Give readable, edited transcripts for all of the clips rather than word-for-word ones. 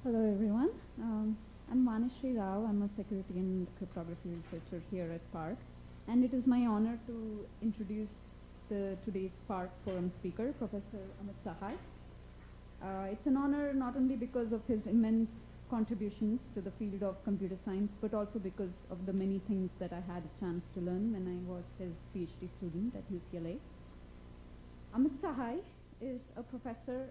Hello, everyone. I'm Manishri Rao. I'm a security and cryptography researcher here at PARC. And it is my honor to introduce today's PARC Forum speaker, Professor Amit Sahai. It's an honor not only because of his immense contributions to the field of computer science, but also because of the many things that I had a chance to learn when I was his Ph.D. student at UCLA. Amit Sahai is a professor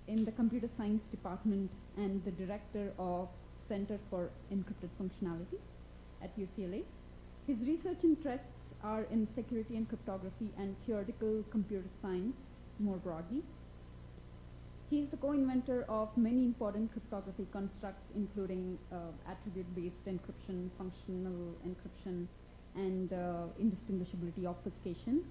in the computer science department and the director of Center for Encrypted Functionalities at UCLA. His research interests are in security and cryptography and theoretical computer science more broadly. He is the co-inventor of many important cryptography constructs, including attribute-based encryption, functional encryption, and indistinguishability obfuscation.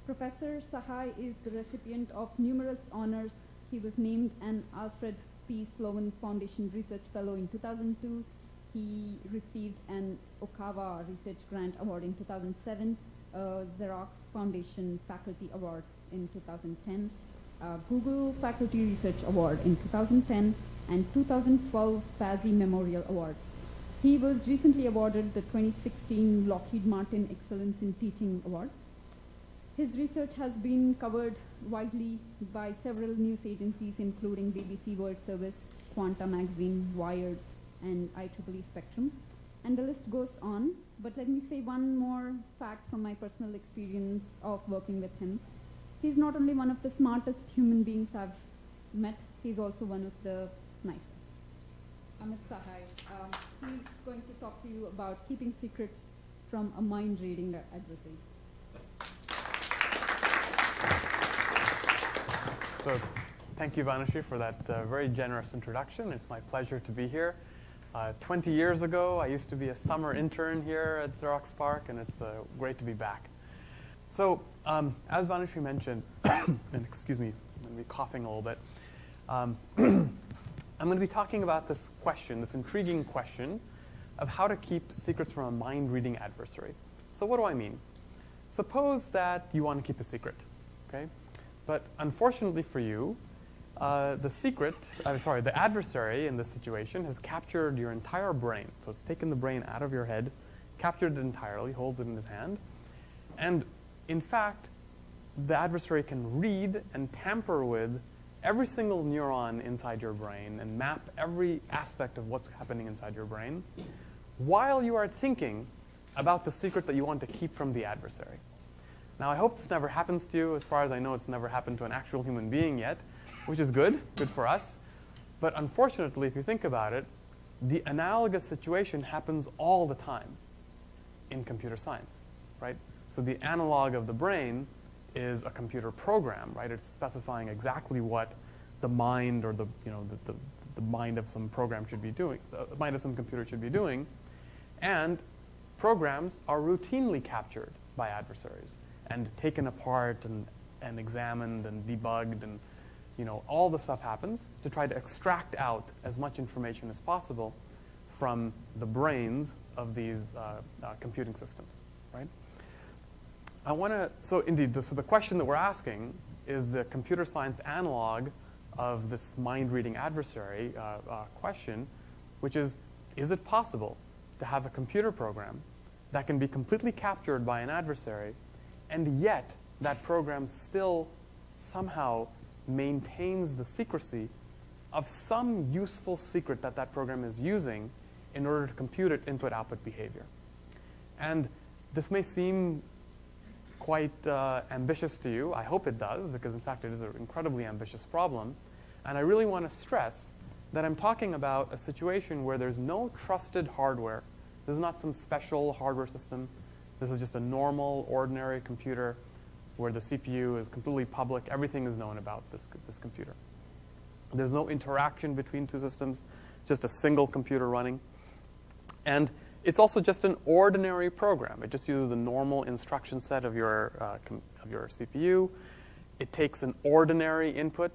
Professor Sahai is the recipient of numerous honors. He was named an Alfred P. Sloan Foundation Research Fellow in 2002. He received an Okawa Research Grant Award in 2007, a Xerox Foundation Faculty Award in 2010, a Google Faculty Research Award in 2010, and 2012 Pazzi Memorial Award. He was recently awarded the 2016 Lockheed Martin Excellence in Teaching Award. His research has been covered widely by several news agencies, including BBC World Service, Quanta Magazine, Wired, and IEEE Spectrum. And the list goes on, but let me say one more fact from my personal experience of working with him. He's not only one of the smartest human beings I've met, he's also one of the nicest. Amit Sahai, he's going to talk to you about keeping secrets from a mind-reading adversary. So thank you, Vanishri, for that very generous introduction. It's my pleasure to be here. 20 years ago, I used to be a summer intern here at Xerox PARC, and it's great to be back. So as Vanishri mentioned, and excuse me, I'm going to be coughing a little bit, I'm going to be talking about this question, this intriguing question of how to keep secrets from a mind-reading adversary. So what do I mean? Suppose that you want to keep a secret, okay? But unfortunately for you, the adversary in this situation has captured your entire brain. So it's taken the brain out of your head, captured it entirely, holds it in his hand. And in fact, the adversary can read and tamper with every single neuron inside your brain and map every aspect of what's happening inside your brain while you are thinking about the secret that you want to keep from the adversary. Now, I hope this never happens to you. As far as I know, it's never happened to an actual human being yet, which is good for us. But unfortunately, if you think about it, the analogous situation happens all the time in computer science, right? So the analog of the brain is a computer program, right? It's specifying exactly what the mind or the mind of some program should be doing, the mind of some computer should be doing. And programs are routinely captured by adversaries and taken apart and examined and debugged, and all the stuff happens to try to extract out as much information as possible from the brains of these computing systems, right? So the question that we're asking is the computer science analog of this mind-reading adversary question, which is it possible to have a computer program that can be completely captured by an adversary, and yet that program still somehow maintains the secrecy of some useful secret that that program is using in order to compute its input-output behavior? And this may seem quite ambitious to you. I hope it does, because in fact it is an incredibly ambitious problem. And I really want to stress that I'm talking about a situation where there's no trusted hardware. This is not some special hardware system. This is just a normal, ordinary computer where the CPU is completely public. Everything is known about this computer. There's no interaction between two systems, just a single computer running. And it's also just an ordinary program. It just uses the normal instruction set of your CPU. It takes an ordinary input,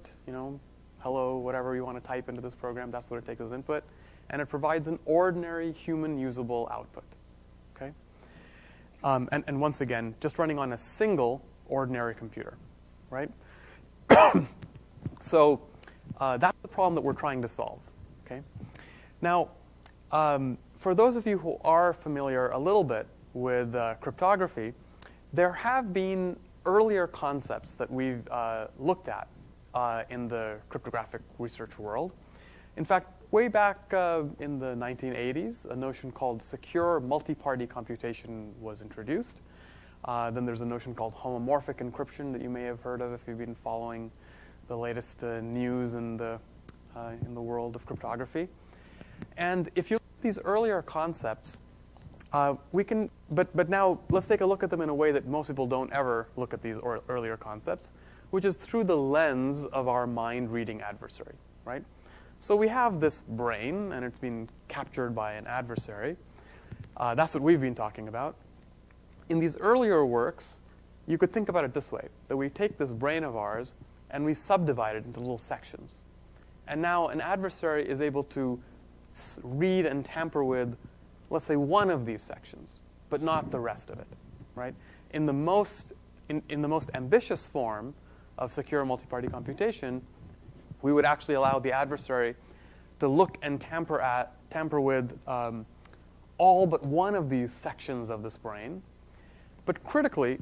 hello, whatever you want to type into this program, that's what it takes as input. And it provides an ordinary human usable output, okay? And once again, just running on a single ordinary computer, right? So that's the problem that we're trying to solve. Okay. Now, for those of you who are familiar a little bit with cryptography, there have been earlier concepts that we've looked at in the cryptographic research world. In fact, way back in the 1980s, a notion called secure multi-party computation was introduced. Then there's a notion called homomorphic encryption that you may have heard of if you've been following the latest news in the world of cryptography. And if you look at these earlier concepts, we can, but now let's take a look at them in a way that most people don't ever look at these earlier concepts, which is through the lens of our mind-reading adversary, right? So we have this brain, and it's been captured by an adversary. That's what we've been talking about. In these earlier works, you could think about it this way, that we take this brain of ours, and we subdivide it into little sections. And now an adversary is able to read and tamper with, let's say, one of these sections, but not the rest of it, right? In the most ambitious form of secure multi-party computation, we would actually allow the adversary to look and tamper with all but one of these sections of this brain. But critically,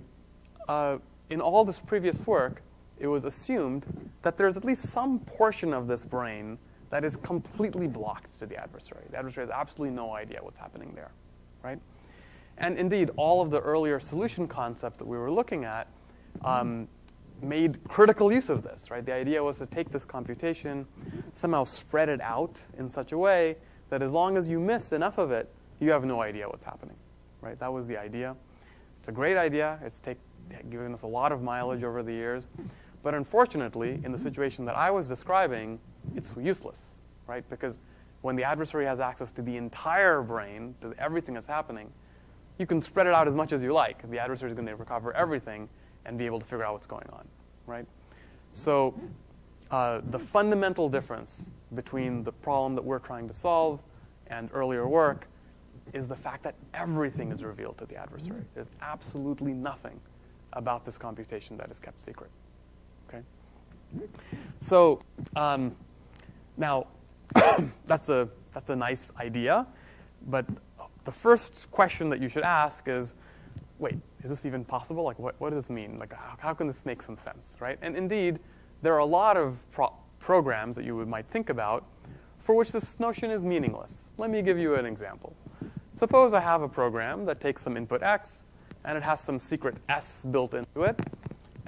in all this previous work, it was assumed that there's at least some portion of this brain that is completely blocked to the adversary. The adversary has absolutely no idea what's happening there, right? And indeed, all of the earlier solution concepts that we were looking at made critical use of this, right? The idea was to take this computation, somehow spread it out in such a way that as long as you miss enough of it, you have no idea what's happening, right? That was the idea. It's a great idea. It's given us a lot of mileage over the years. But unfortunately, in the situation that I was describing, it's useless, right? Because when the adversary has access to the entire brain, to everything that's happening, you can spread it out as much as you like. The adversary is going to recover everything and be able to figure out what's going on, right? So the fundamental difference between the problem that we're trying to solve and earlier work is the fact that everything is revealed to the adversary. There's absolutely nothing about this computation that is kept secret. Okay? So now that's a nice idea, but the first question that you should ask is, wait, is this even possible? Like, what does this mean? Like, how can this make some sense, right? And indeed, there are a lot of programs that you might think about for which this notion is meaningless. Let me give you an example. Suppose I have a program that takes some input x, and it has some secret s built into it,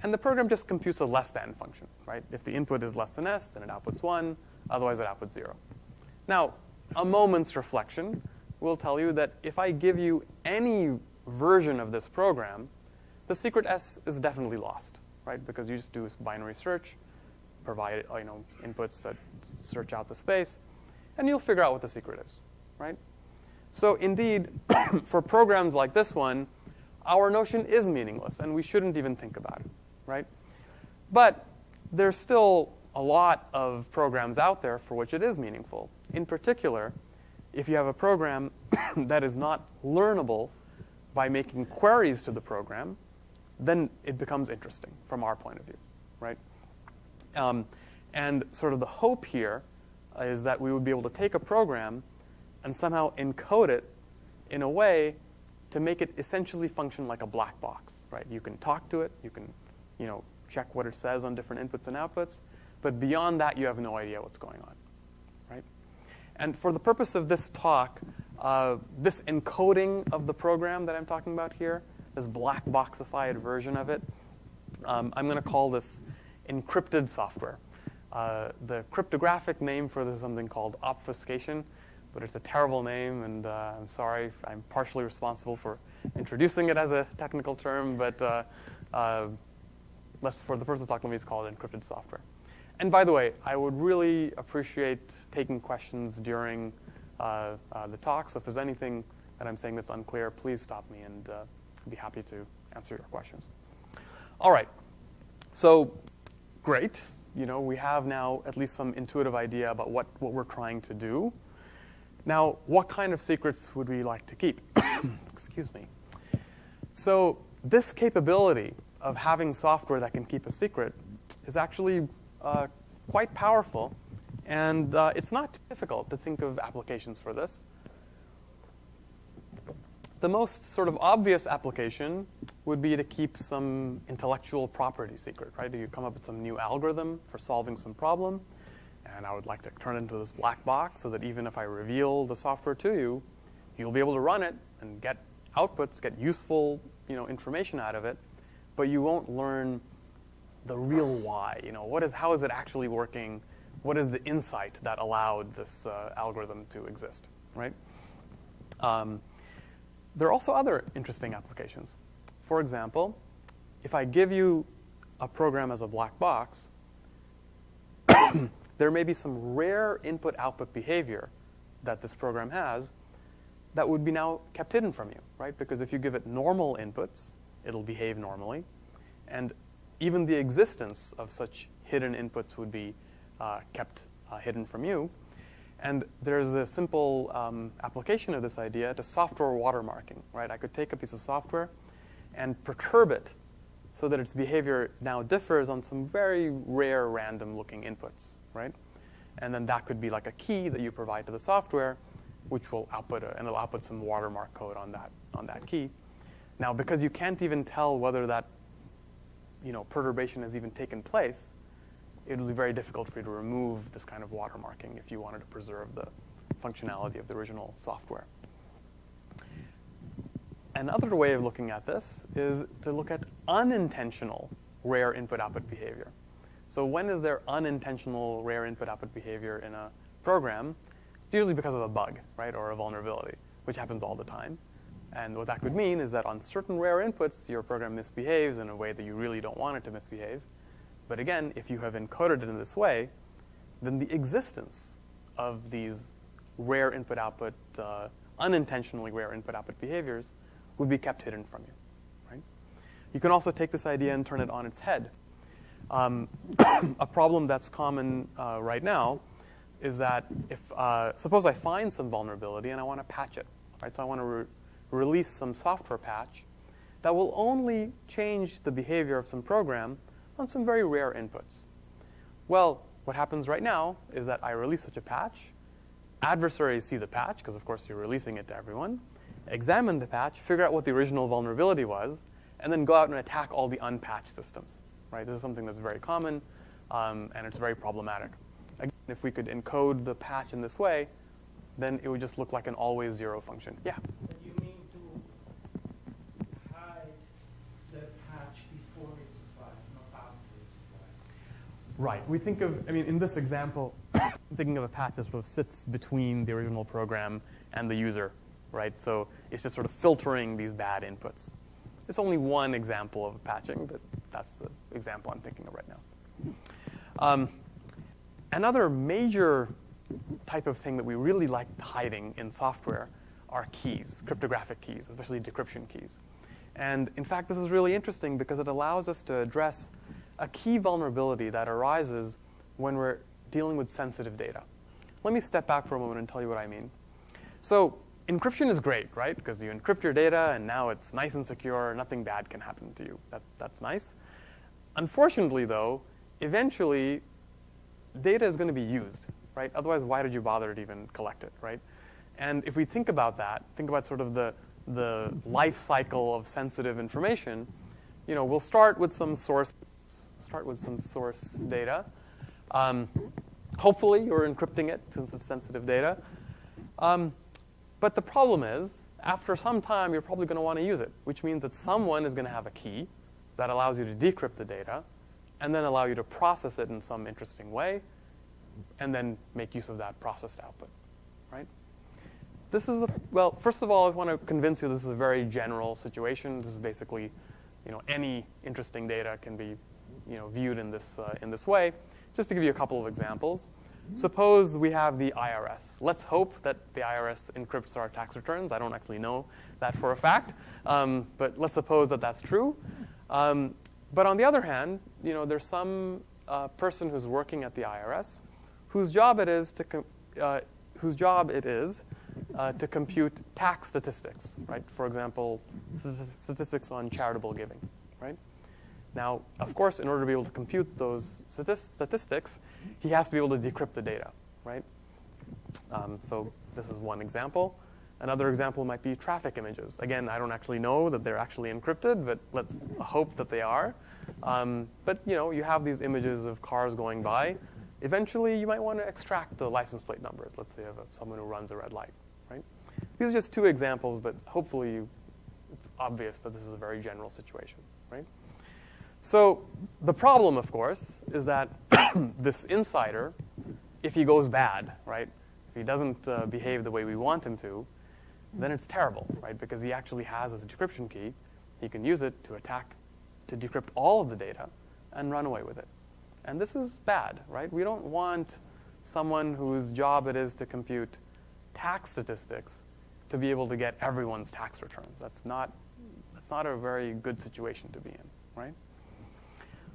and the program just computes a less than function, right? If the input is less than s, then it outputs 1. Otherwise, it outputs 0. Now, a moment's reflection will tell you that if I give you any version of this program, the secret s is definitely lost, right? Because you just do binary search, provide inputs that search out the space, and you'll figure out what the secret is, right? So indeed, for programs like this one, our notion is meaningless, and we shouldn't even think about it, right? But there's still a lot of programs out there for which it is meaningful. In particular, if you have a program that is not learnable by making queries to the program, then it becomes interesting from our point of view, right? And sort of the hope here is that we would be able to take a program and somehow encode it in a way to make it essentially function like a black box, right? You can talk to it, you can, check what it says on different inputs and outputs, but beyond that, you have no idea what's going on, right? And for the purpose of this talk, this encoding of the program that I'm talking about here, this black boxified version of it, I'm going to call this encrypted software. The cryptographic name for this is something called obfuscation, but it's a terrible name, and I'm sorry. I'm partially responsible for introducing it as a technical term, but for the purpose of the talk, let me just call it encrypted software. And by the way, I would really appreciate taking questions during the talk, so if there's anything that I'm saying that's unclear, please stop me, and I'd be happy to answer your questions. All right, so great. We have now at least some intuitive idea about what we're trying to do. Now, what kind of secrets would we like to keep? Excuse me. So this capability of having software that can keep a secret is actually quite powerful And it's not too difficult to think of applications for this. The most sort of obvious application would be to keep some intellectual property secret, right? You come up with some new algorithm for solving some problem, and I would like to turn it into this black box so that even if I reveal the software to you, you'll be able to run it and get outputs, get useful, information out of it, but you won't learn the real why. How is it actually working? What is the insight that allowed this algorithm to exist, right? There are also other interesting applications. For example, if I give you a program as a black box, there may be some rare input-output behavior that this program has that would be now kept hidden from you, right? Because if you give it normal inputs, it'll behave normally. And even the existence of such hidden inputs would be kept hidden from you. And there's a simple application of this idea to software watermarking, right? I could take a piece of software and perturb it so that its behavior now differs on some very rare random-looking inputs, right? And then that could be like a key that you provide to the software, which will output and it'll output some watermark code on that key. Now, because you can't even tell whether that perturbation has even taken place, it'll be very difficult for you to remove this kind of watermarking if you wanted to preserve the functionality of the original software. Another way of looking at this is to look at unintentional rare input-output behavior. So when is there unintentional rare input-output behavior in a program? It's usually because of a bug, right, or a vulnerability, which happens all the time. And what that could mean is that on certain rare inputs, your program misbehaves in a way that you really don't want it to misbehave. But again, if you have encoded it in this way, then the existence of these rare input-output, unintentionally rare input-output behaviors would be kept hidden from you, right? You can also take this idea and turn it on its head. A problem that's common right now is that if, suppose I find some vulnerability and I want to patch it, right? So I want to release some software patch that will only change the behavior of some program on some very rare inputs. Well, what happens right now is that I release such a patch. Adversaries see the patch, because of course you're releasing it to everyone, examine the patch, figure out what the original vulnerability was, and then go out and attack all the unpatched systems, right? This is something that's very common, and it's very problematic. Again, if we could encode the patch in this way, then it would just look like an always zero function. Yeah? But you mean to hide the patch before it's applied, not after it's applied? Right. We think of, in this example, thinking of a patch that sort of sits between the original program and the user, right? So it's just sort of filtering these bad inputs. It's only one example of patching, but that's the example I'm thinking of right now. Another major type of thing that we really like hiding in software are keys, cryptographic keys, especially decryption keys. And in fact, this is really interesting because it allows us to address a key vulnerability that arises when we're dealing with sensitive data. Let me step back for a moment and tell you what I mean. So encryption is great, right? Because you encrypt your data, and now it's nice and secure. Nothing bad can happen to you. That's nice. Unfortunately, though, eventually, data is going to be used, right? Otherwise, why did you bother to even collect it, right? And if we think about that, think about sort of the life cycle of sensitive information, we'll start with some source data. Hopefully, you're encrypting it since it's sensitive data. But the problem is, after some time, you're probably going to want to use it, which means that someone is going to have a key that allows you to decrypt the data and then allow you to process it in some interesting way and then make use of that processed output, right? This is, well, first of all, I want to convince you this is a very general situation. This is basically, any interesting data can be, viewed in this way. Just to give you a couple of examples. Suppose we have the IRS. Let's hope that the IRS encrypts our tax returns. I don't actually know that for a fact, but let's suppose that that's true. But on the other hand, there's some person who's working at the IRS whose job it is to compute tax statistics, right? For example, statistics on charitable giving, right? Now, of course, in order to be able to compute those statistics, he has to be able to decrypt the data, right? So this is one example. Another example might be traffic images. Again, I don't actually know that they're actually encrypted, but let's hope that they are. But you have these images of cars going by. Eventually, you might want to extract the license plate numbers. Let's say of someone who runs a red light, right? These are just two examples, but hopefully it's obvious that this is a very general situation, right? So the problem, of course, is that this insider, if he goes bad, right, if he doesn't behave the way we want him to, then it's terrible, right? Because he actually has this decryption key. He can use it to attack, to decrypt all of the data and run away with it. And this is bad, right? We don't want someone whose job it is to compute tax statistics to be able to get everyone's tax returns. That's not a very good situation to be in, right?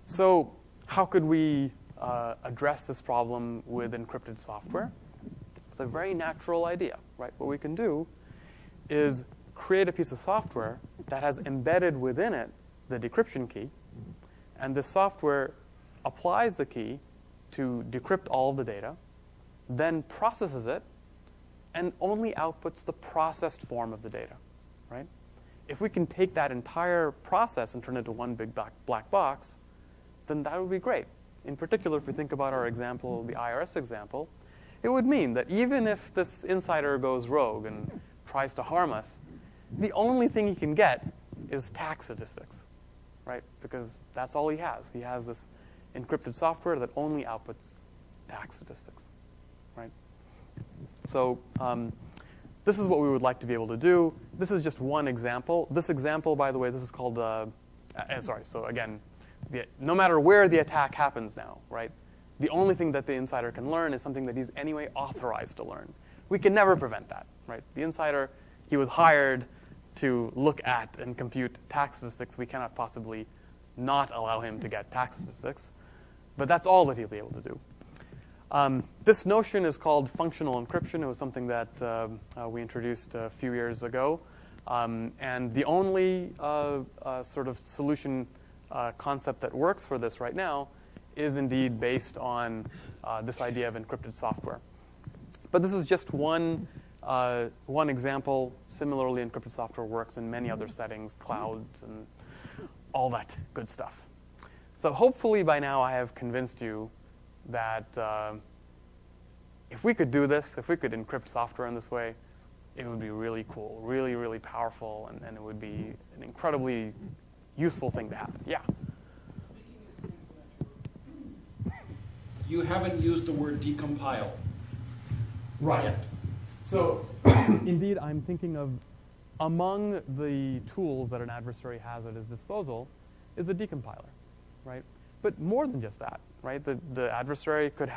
So how could we address this problem with encrypted software? It's a very natural idea, right? What we can do is create a piece of software that has embedded within it the decryption key, and this software applies the key to decrypt all of the data, then processes it, and only outputs the processed form of the data, right? If we can take that entire process and turn it into one big black box, then that would be great. In particular, if we think about our example, the IRS example, it would mean that even if this insider goes rogue and tries to harm us, the only thing he can get is tax statistics, right? Because that's all he has. He has this encrypted software that only outputs tax statistics, right? So this is what we would like to be able to do. This is just one example. This example, by the way, this is called, so again, no matter where the attack happens now, right? The only thing that the insider can learn is something that he's anyway authorized to learn. We can never prevent that, right? The insider, he was hired to look at and compute tax statistics. We cannot possibly not allow him to get tax statistics. But that's all that he'll be able to do. This notion is called functional encryption. It was something that we introduced a few years ago. And the only sort of solution concept that works for this right now is indeed based on this idea of encrypted software. But this is just one example. Similarly, encrypted software works in many other settings, clouds, and all that good stuff. So hopefully by now I have convinced you that if we could do this, if we could encrypt software in this way, it would be really cool, really, really powerful, and it would be an incredibly useful thing to have. Yeah? You haven't used the word decompile. Right. Yet. So indeed, I'm thinking of among the tools that an adversary has at his disposal is a decompiler, right? But more than just that, right? The adversary could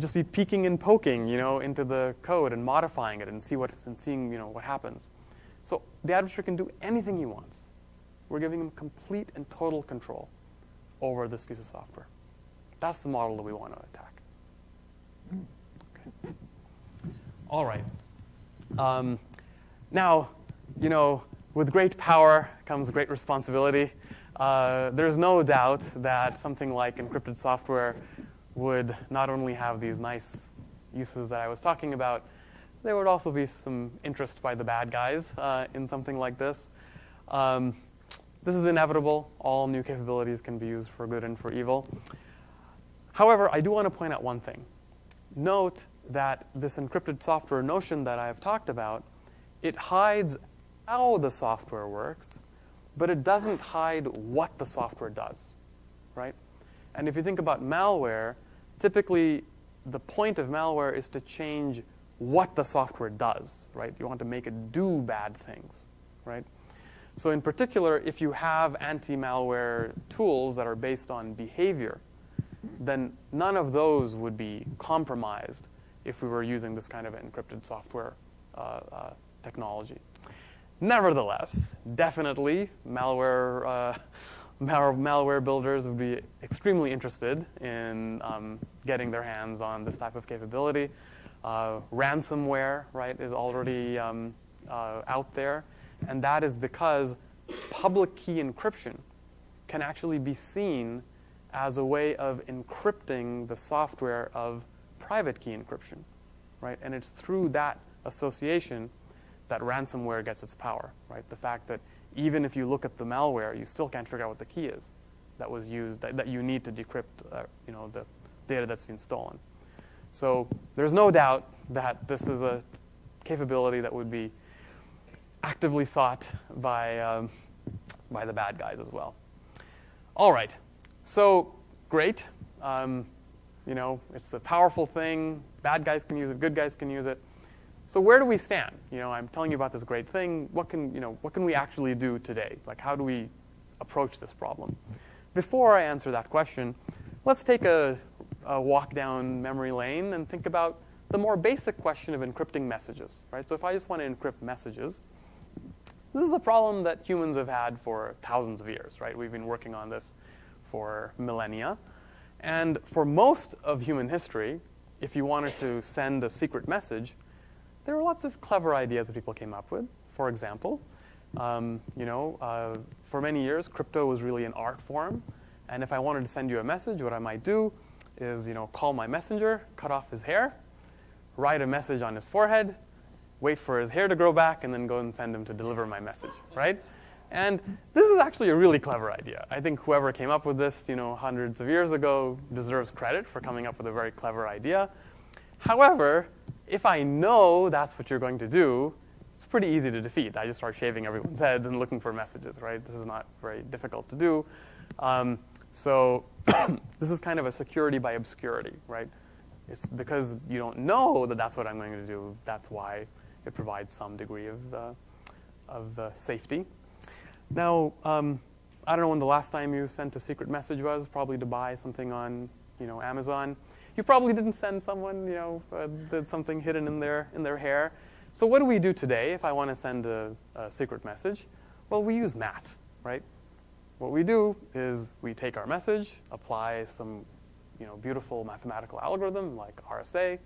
just be peeking and poking, into the code and modifying it and seeing, what happens. So the adversary can do anything he wants. We're giving him complete and total control over this piece of software. That's the model that we want to attack. Okay. All right. Now, with great power comes great responsibility. There's no doubt that something like encrypted software would not only have these nice uses that I was talking about, there would also be some interest by the bad guys in something like this. This is inevitable. All new capabilities can be used for good and for evil. However, I do want to point out one thing. Note that this encrypted software notion that I have talked about, it hides how the software works, but it doesn't hide what the software does, right? And if you think about malware, typically the point of malware is to change what the software does, right? You want to make it do bad things, right? So in particular, if you have anti-malware tools that are based on behavior, then none of those would be compromised if we were using this kind of encrypted software technology. Nevertheless, definitely, malware builders would be extremely interested in getting their hands on this type of capability. Ransomware, right, is already out there, and that is because public key encryption can actually be seen as a way of encrypting the software of private key encryption, right? And it's through that association that ransomware gets its power, right? The fact that even if you look at the malware, you still can't figure out what the key is that was used, that you need to decrypt the data that's been stolen. So there's no doubt that this is a capability that would be actively sought by the bad guys as well. All right, so great. It's a powerful thing. Bad guys can use it. Good guys can use it. So where do we stand? I'm telling you about this great thing. What can we actually do today? Like, how do we approach this problem? Before I answer that question, let's take a walk down memory lane and think about the more basic question of encrypting messages, right? So if I just want to encrypt messages, this is a problem that humans have had for thousands of years, right? We've been working on this for millennia. And for most of human history, if you wanted to send a secret message, there were lots of clever ideas that people came up with. For example, for many years, crypto was really an art form. And if I wanted to send you a message, what I might do is, call my messenger, cut off his hair, write a message on his forehead, wait for his hair to grow back, and then go and send him to deliver my message, right? And this is actually a really clever idea. I think whoever came up with this, hundreds of years ago deserves credit for coming up with a very clever idea. However, if I know that's what you're going to do, it's pretty easy to defeat. I just start shaving everyone's heads and looking for messages, right? This is not very difficult to do. So this is kind of a security by obscurity, right? It's because you don't know that that's what I'm going to do. That's why it provides some degree of safety. Now, I don't know when the last time you sent a secret message was, probably to buy something on Amazon. You probably didn't send someone did something hidden in their hair. So what do we do today if I want to send a secret message? Well, we use math, right? What we do is we take our message, apply some beautiful mathematical algorithm like RSA,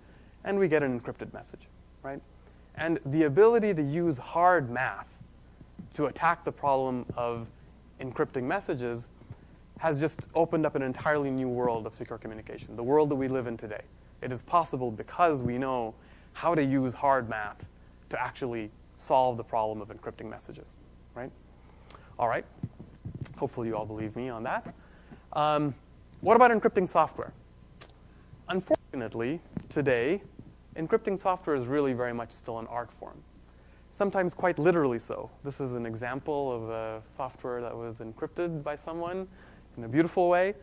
and we get an encrypted message, right? And the ability to use hard math to attack the problem of encrypting messages has just opened up an entirely new world of secure communication, the world that we live in today. It is possible because we know how to use hard math to actually solve the problem of encrypting messages, right? All right. Hopefully you all believe me on that. What about encrypting software? Unfortunately, today, encrypting software is really very much still an art form. Sometimes quite literally so. This is an example of a software that was encrypted by someone in a beautiful way.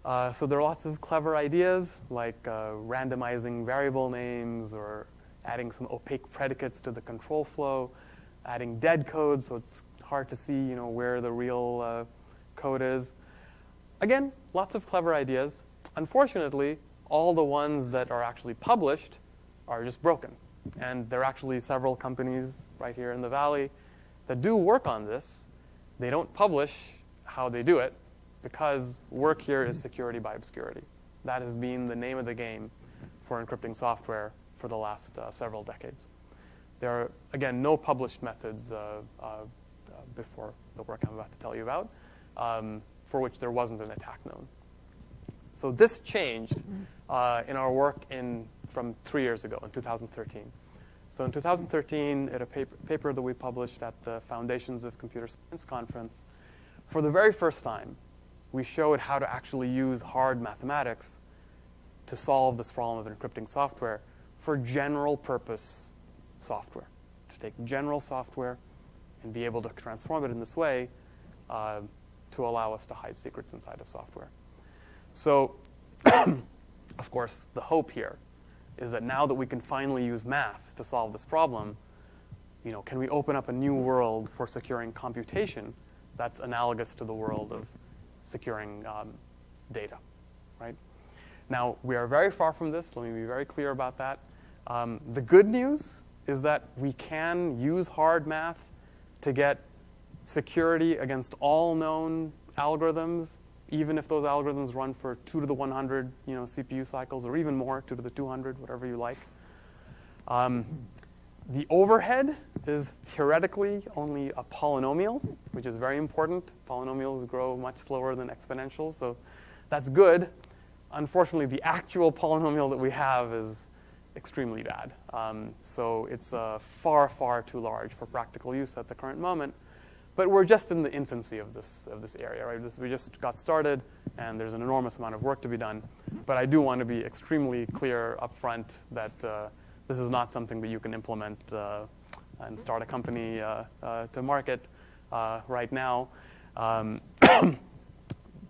So there are lots of clever ideas like randomizing variable names or adding some opaque predicates to the control flow, adding dead code so it's hard to see where the real code is. Again, lots of clever ideas. Unfortunately, all the ones that are actually published are just broken. And there are actually several companies right here in the Valley that do work on this. They don't publish how they do it because work here is security by obscurity. That has been the name of the game for encrypting software for the last several decades. There are, again, no published methods before the work I'm about to tell you about, for which there wasn't an attack known. So this changed in our work from 3 years ago, in 2013. So in 2013, at a paper that we published at the Foundations of Computer Science conference, for the very first time, we showed how to actually use hard mathematics to solve this problem of encrypting software for general purpose software, to take general software and be able to transform it in this way to allow us to hide secrets inside of software. So, of course, the hope here is that now that we can finally use math to solve this problem, can we open up a new world for securing computation that's analogous to the world of securing data, right? Now, we are very far from this. Let me be very clear about that. The good news is that we can use hard math to get security against all known algorithms, even if those algorithms run for 2 to the 100 CPU cycles, or even more, 2 to the 200, whatever you like. The overhead is theoretically only a polynomial, which is very important. Polynomials grow much slower than exponentials, so that's good. Unfortunately, the actual polynomial that we have is extremely bad. So it's far, far too large for practical use at the current moment. But we're just in the infancy of this area, right? We just got started, and there's an enormous amount of work to be done. But I do want to be extremely clear up front that this is not something that you can implement and start a company to market right now.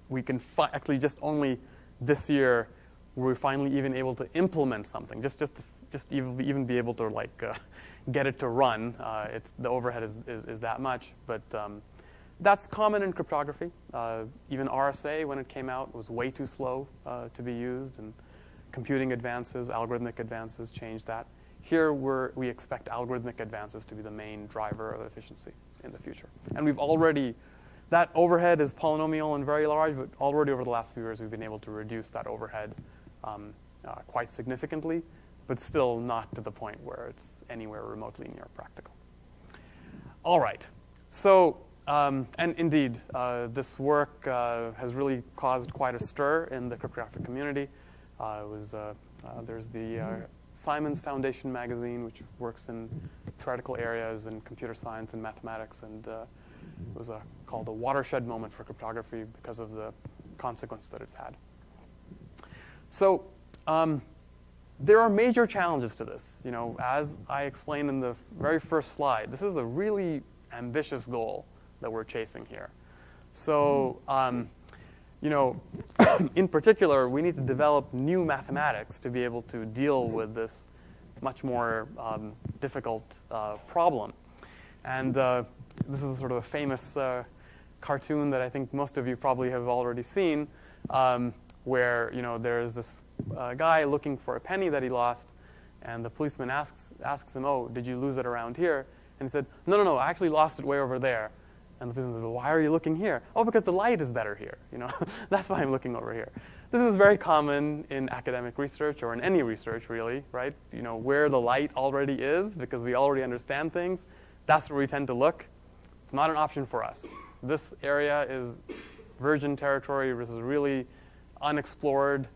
We can actually just only this year we're finally even able to implement something, just even be able to like get it to run. The overhead is that much, but that's common in cryptography. Even RSA, when it came out, was way too slow to be used, and computing advances, algorithmic advances changed that. Here we expect algorithmic advances to be the main driver of efficiency in the future, and we've already. That overhead is polynomial and very large, but already over the last few years, we've been able to reduce that overhead quite significantly, but still not to the point where it's anywhere remotely near practical. All right. So, and indeed, this work has really caused quite a stir in the cryptographic community. There's the Simons Foundation magazine, which works in theoretical areas in computer science and mathematics, and it was called a watershed moment for cryptography because of the consequence that it's had. So there are major challenges to this. You know, as I explained in the very first slide, this is a really ambitious goal that we're chasing here. So, you know, in particular, we need to develop new mathematics to be able to deal with this much more difficult problem. And this is sort of a famous cartoon that I think most of you probably have already seen, where there's this guy looking for a penny that he lost, and the policeman asks him, "Oh, did you lose it around here?" And he said, "No, I actually lost it way over there." And the policeman said, "Well, why are you looking here?" "Oh, because the light is better here. That's why I'm looking over here." This is very common in academic research, or in any research, really, right? Where the light already is, because we already understand things, that's where we tend to look. It's not an option for us. This area is virgin territory. This is really unexplored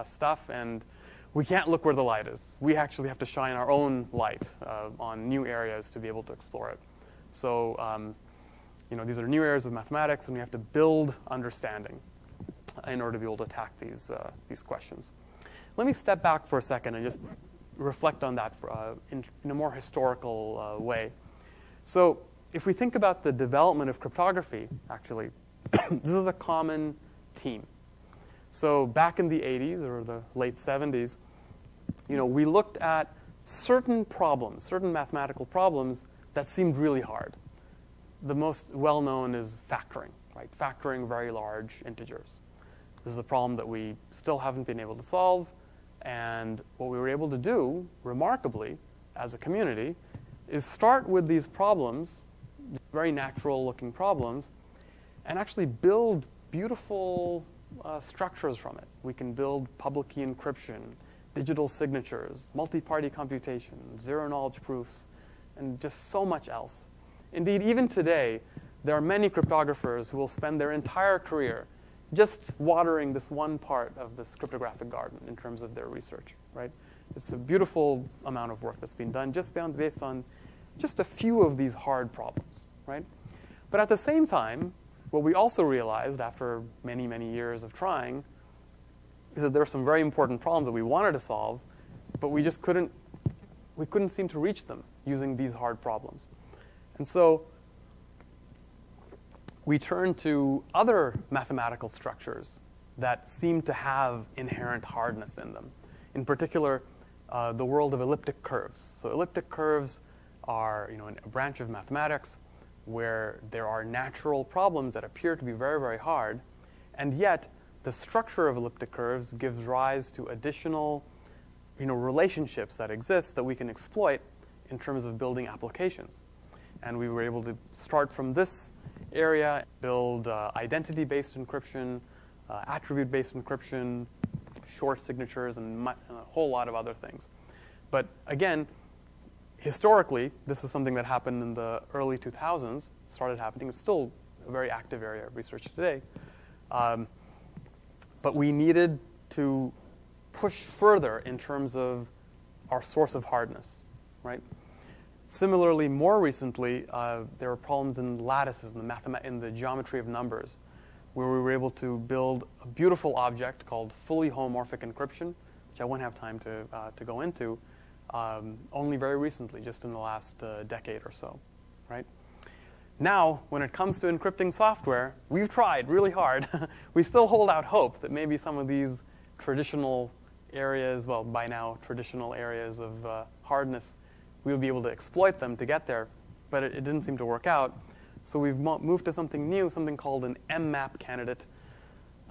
stuff, and we can't look where the light is. We actually have to shine our own light on new areas to be able to explore it. So, these are new areas of mathematics, and we have to build understanding in order to be able to attack these questions. Let me step back for a second and just reflect on that in a more historical way. So, if we think about the development of cryptography, actually, this is a common theme. So back in the 80s or the late 70s, we looked at certain problems, certain mathematical problems that seemed really hard. The most well-known is factoring, right? Factoring very large integers. This is a problem that we still haven't been able to solve. And what we were able to do, remarkably, as a community, is start with these problems, very natural-looking problems, and actually build beautiful structures from it. We can build public key encryption, digital signatures, multi-party computation, zero-knowledge proofs, and just so much else. Indeed, even today, there are many cryptographers who will spend their entire career just watering this one part of this cryptographic garden in terms of their research, right? It's a beautiful amount of work that's been done just based on just a few of these hard problems, right? But at the same time, what we also realized after many, many years of trying is that there are some very important problems that we wanted to solve, but we just couldn't seem to reach them using these hard problems. And so we turned to other mathematical structures that seem to have inherent hardness in them. In particular, the world of elliptic curves. So elliptic curves are a branch of mathematics where there are natural problems that appear to be very, very hard, and yet the structure of elliptic curves gives rise to additional relationships that exist that we can exploit in terms of building applications. And we were able to start from this area, build identity-based encryption, attribute-based encryption, short signatures, and a whole lot of other things. But again, historically, this is something that happened in the early 2000s, started happening. It's still a very active area of research today. But we needed to push further in terms of our source of hardness, right? Similarly, more recently, there were problems in lattices, in the geometry of numbers, where we were able to build a beautiful object called fully homomorphic encryption, which I won't have time to go into, only very recently, just in the last decade or so, right? Now, when it comes to encrypting software, we've tried really hard. We still hold out hope that maybe some of these traditional areas, well, by now, traditional areas of hardness, we will be able to exploit them to get there, but it didn't seem to work out. So we've moved to something new, something called an mmap candidate.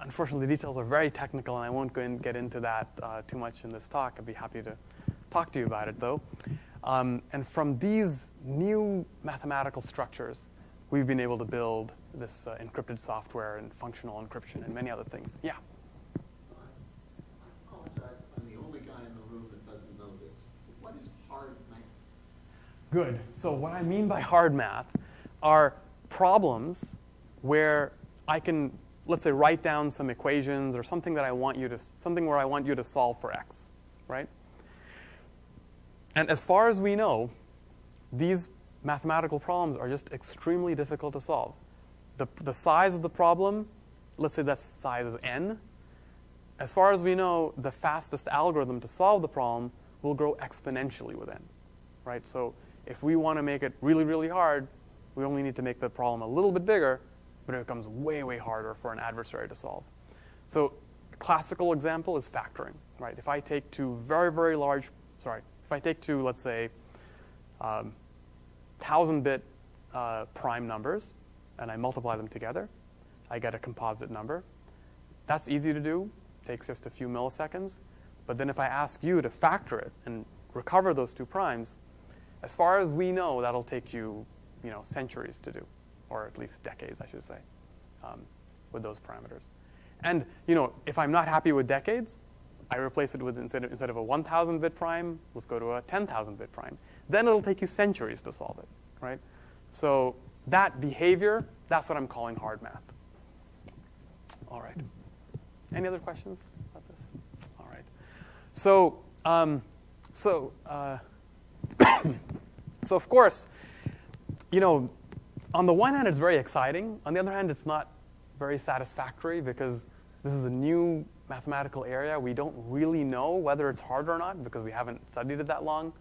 Unfortunately, the details are very technical, and I won't get into that too much in this talk. I'd be happy to talk to you about it, though. And from these new mathematical structures, we've been able to build this encrypted software and functional encryption and many other things. Yeah? I apologize if I'm the only guy in the room that doesn't know this. What is hard math? Good. So what I mean by hard math are problems where I can, let's say, write down some equations or something that something where I want you to solve for x, right? And as far as we know, these mathematical problems are just extremely difficult to solve. The size of the problem, let's say that size is n. As far as we know, the fastest algorithm to solve the problem will grow exponentially with n, right? So if we want to make it really, really hard, we only need to make the problem a little bit bigger, but it becomes way, way harder for an adversary to solve. So a classical example is factoring, right? If I take two let's say, 1,000-bit prime numbers, and I multiply them together, I get a composite number. That's easy to do. Takes just a few milliseconds. But then if I ask you to factor it and recover those two primes, as far as we know, that'll take you, centuries to do, or at least decades, I should say, with those parameters. And if I'm not happy with decades, I replace it with instead of a 1,000-bit prime, let's go to a 10,000-bit prime. Then it'll take you centuries to solve it, right? So that behavior, that's what I'm calling hard math. All right. Any other questions about this? All right. So of course, on the one hand, it's very exciting. On the other hand, it's not very satisfactory because this is a new mathematical area. We don't really know whether it's hard or not because we haven't studied it that long.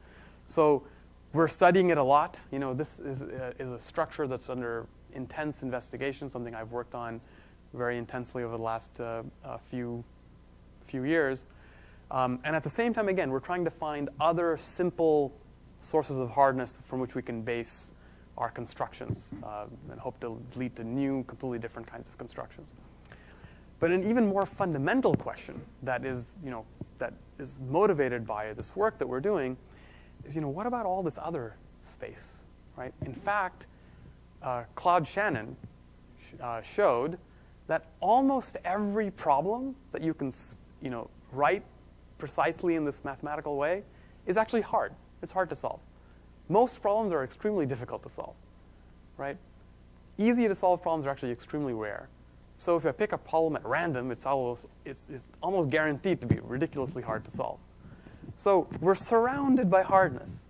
So we're studying it a lot. This is a structure that's under intense investigation, something I've worked on very intensely over the last few years. And at the same time, again, we're trying to find other simple sources of hardness from which we can base our constructions and hope to lead to new, completely different kinds of constructions. But an even more fundamental question that is motivated by this work that we're doing is, what about all this other space, right? In fact, Claude Shannon showed that almost every problem that you can, write precisely in this mathematical way is actually hard. It's hard to solve. Most problems are extremely difficult to solve, right? Easy to solve problems are actually extremely rare. So if I pick a problem at random, it's almost guaranteed to be ridiculously hard to solve. So we're surrounded by hardness,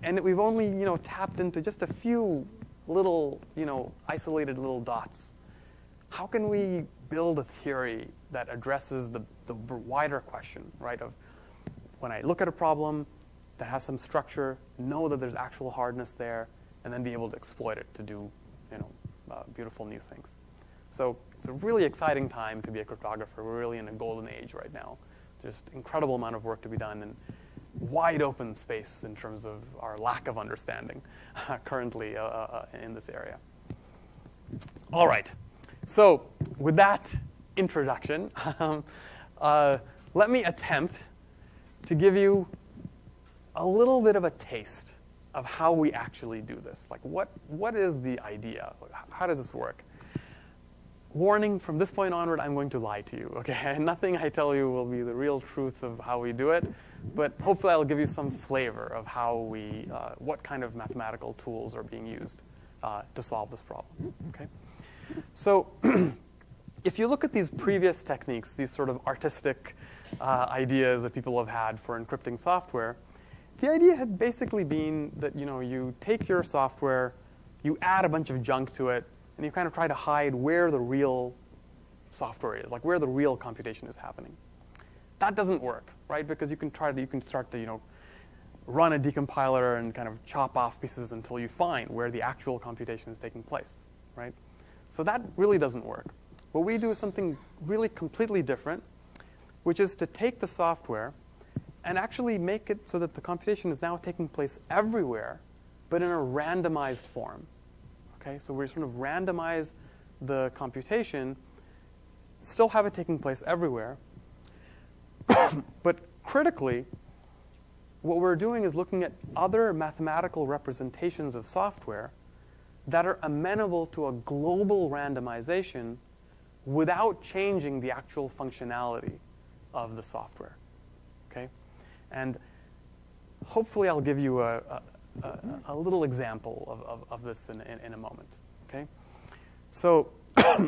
and we've only tapped into just a few little isolated little dots. How can we build a theory that addresses the wider question, right? Of when I look at a problem that has some structure, know that there's actual hardness there, and then be able to exploit it to do beautiful new things. So it's a really exciting time to be a cryptographer. We're really in a golden age right now. There's an incredible amount of work to be done and wide open space in terms of our lack of understanding currently in this area. All right. So with that introduction, let me attempt to give you a little bit of a taste of how we actually do this. Like what is the idea? How does this work? Warning, from this point onward, I'm going to lie to you, okay? Nothing I tell you will be the real truth of how we do it. but hopefully I'll give you some flavor of how what kind of mathematical tools are being used to solve this problem. Okay? So if you look at these previous techniques, these sort of artistic ideas that people have had for encrypting software, the idea had basically been that you take your software, you add a bunch of junk to it, and you kind of try to hide where the real software is, like where the real computation is happening. That doesn't work, right? Because you can start to run a decompiler and kind of chop off pieces until you find where the actual computation is taking place, right? So that really doesn't work. What we do is something really completely different, which is to take the software and actually make it so that the computation is now taking place everywhere, but in a randomized form. Okay, so we sort of randomize the computation, still have it taking place everywhere, but critically, what we're doing is looking at other mathematical representations of software that are amenable to a global randomization without changing the actual functionality of the software. Okay? And hopefully I'll give you a little example of this in a moment. Okay? So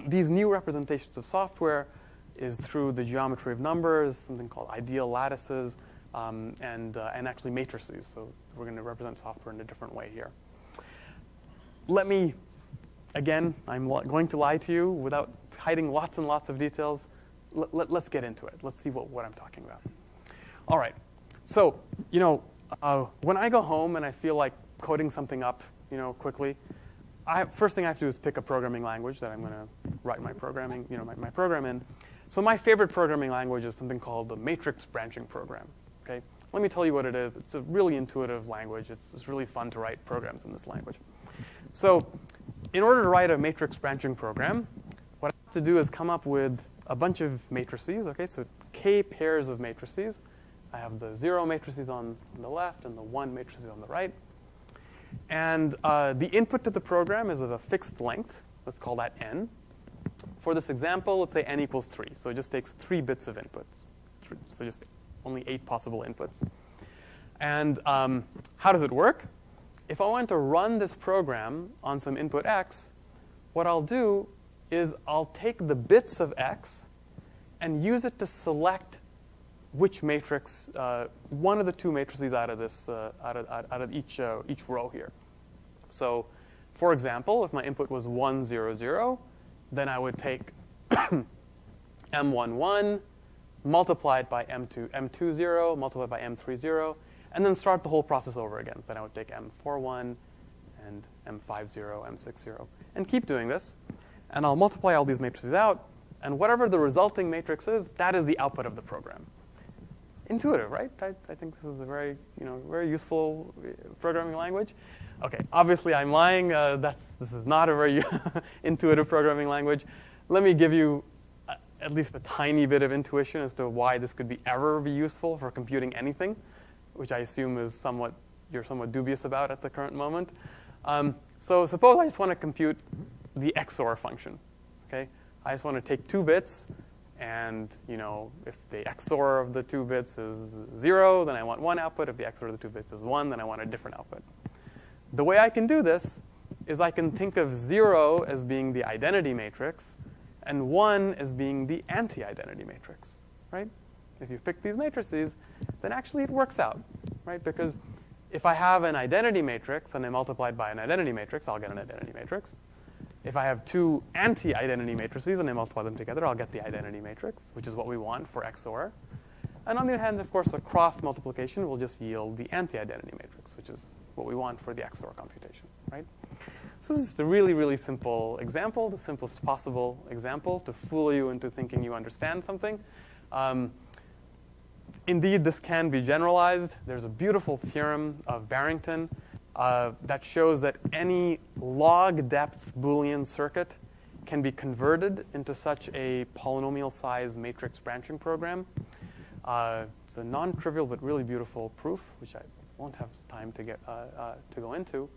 these new representations of software is through the geometry of numbers, something called ideal lattices, and actually matrices. So we're going to represent software in a different way here. Let me, again, I'm going to lie to you without hiding lots and lots of details. Let's get into it. Let's see what I'm talking about. All right. So, when I go home and I feel like coding something up, quickly, first thing I have to do is pick a programming language that I'm going to write my programming, my program in. So my favorite programming language is something called the matrix branching program. Okay? Let me tell you what it is. It's a really intuitive language. It's really fun to write programs in this language. So in order to write a matrix branching program, what I have to do is come up with a bunch of matrices. Okay? So k pairs of matrices. I have the 0 matrices on the left and the 1 matrices on the right. And the input to the program is of a fixed length. Let's call that n. For this example, let's say n equals 3. So it just takes 3 bits of inputs. So just only 8 possible inputs. And how does it work? If I want to run this program on some input x, what I'll do is I'll take the bits of x and use it to select which matrix, one of the 2 matrices out of this, out of each row here. So, for example, if my input was 1, 0, 0, then I would take m11, multiply it by m20, multiply by m30, and then start the whole process over again. Then I would take m41 and m50, m60, and keep doing this. And I'll multiply all these matrices out, and whatever the resulting matrix is, that is the output of the program. Intuitive, right? I think this is a very, very useful programming language. Okay, obviously I'm lying. This is not a very intuitive programming language. Let me give you at least a tiny bit of intuition as to why this could ever be useful for computing anything, which I assume is you're somewhat dubious about at the current moment. So suppose I just want to compute the XOR function. Okay, I just want to take 2 bits. And if the XOR of the 2 bits is 0, then I want 1 output. If the XOR of the 2 bits is 1, then I want a different output. The way I can do this is I can think of 0 as being the identity matrix, and 1 as being the anti-identity matrix, right? If you pick these matrices, then actually it works out, right? Because if I have an identity matrix and I multiply it by an identity matrix, I'll get an identity matrix. If I have 2 anti-identity matrices and I multiply them together, I'll get the identity matrix, which is what we want for XOR. And on the other hand, of course, a cross multiplication will just yield the anti-identity matrix, which is what we want for the XOR computation, right? So this is a really, really simple example, the simplest possible example to fool you into thinking you understand something. Indeed, this can be generalized. There's a beautiful theorem of Barrington that shows that any log-depth Boolean circuit can be converted into such a polynomial-sized matrix branching program. It's a non-trivial but really beautiful proof, which I won't have time to go into.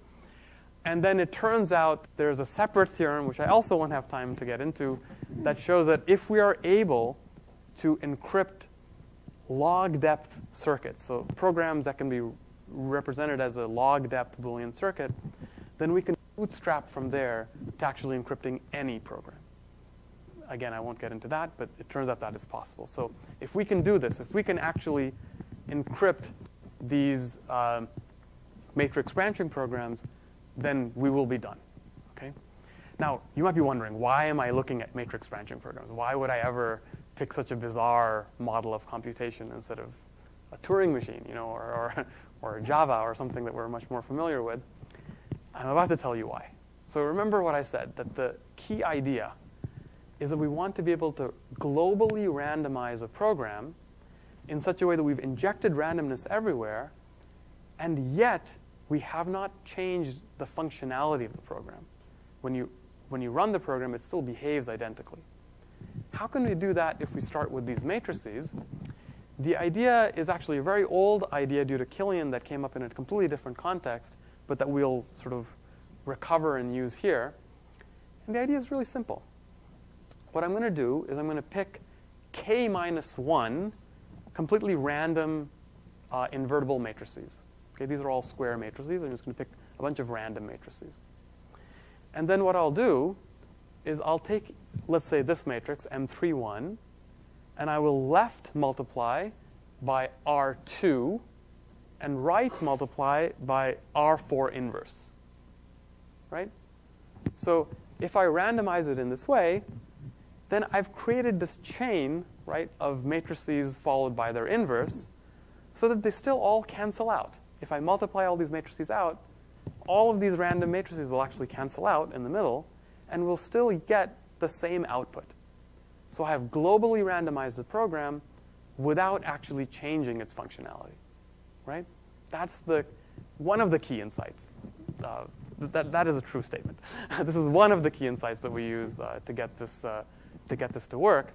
And then it turns out there's a separate theorem, which I also won't have time to get into, that shows that if we are able to encrypt log depth circuits, so programs that can be represented as a log depth Boolean circuit, then we can bootstrap from there to actually encrypting any program. Again, I won't get into that, but it turns out that is possible. So if we can do this, if we can actually encrypt these matrix branching programs, then we will be done. Okay? Now, you might be wondering, why am I looking at matrix branching programs? Why would I ever pick such a bizarre model of computation instead of a Turing machine, or Java or something that we're much more familiar with? I'm about to tell you why. So remember what I said, that the key idea is that we want to be able to globally randomize a program in such a way that we've injected randomness everywhere, and yet we have not changed the functionality of the program. When you run the program, it still behaves identically. How can we do that if we start with these matrices? The idea is actually a very old idea due to Killian that came up in a completely different context, but that we'll sort of recover and use here. And the idea is really simple. What I'm going to do is I'm going to pick k minus 1 completely random invertible matrices. Okay, these are all square matrices. I'm just going to pick a bunch of random matrices. And then what I'll do is I'll take, let's say, this matrix, M31, and I will left multiply by R2 and right multiply by R4 inverse. Right? So if I randomize it in this way, then I've created this chain, right, of matrices followed by their inverse so that they still all cancel out. If I multiply all these matrices out, all of these random matrices will actually cancel out in the middle, and we'll still get the same output. So I have globally randomized the program without actually changing its functionality. Right? That's one of the key insights. That is a true statement. This is one of the key insights that we use to get this to work.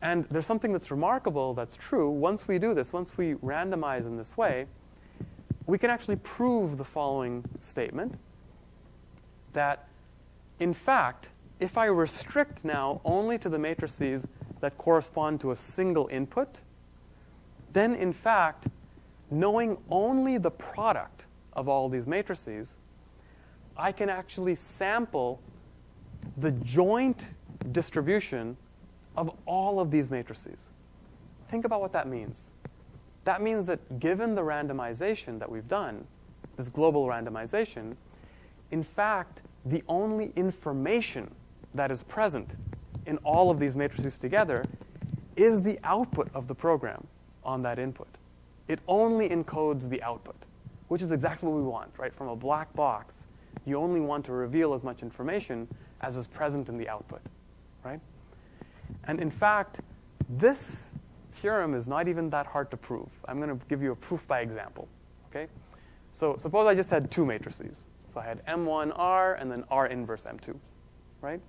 And there's something that's remarkable that's true. Once we do this, once we randomize in this way, we can actually prove the following statement, that in fact, if I restrict now only to the matrices that correspond to a single input, then in fact, knowing only the product of all these matrices, I can actually sample the joint distribution of all of these matrices. Think about what that means. That means that given the randomization that we've done, this global randomization, in fact, the only information that is present in all of these matrices together is the output of the program on that input. It only encodes the output, which is exactly what we want, right? From a black box, you only want to reveal as much information as is present in the output, right? And in fact, this theorem is not even that hard to prove. I'm going to give you a proof by example. Okay? So suppose I just had two matrices. So I had M1R and then R inverse M2. Right?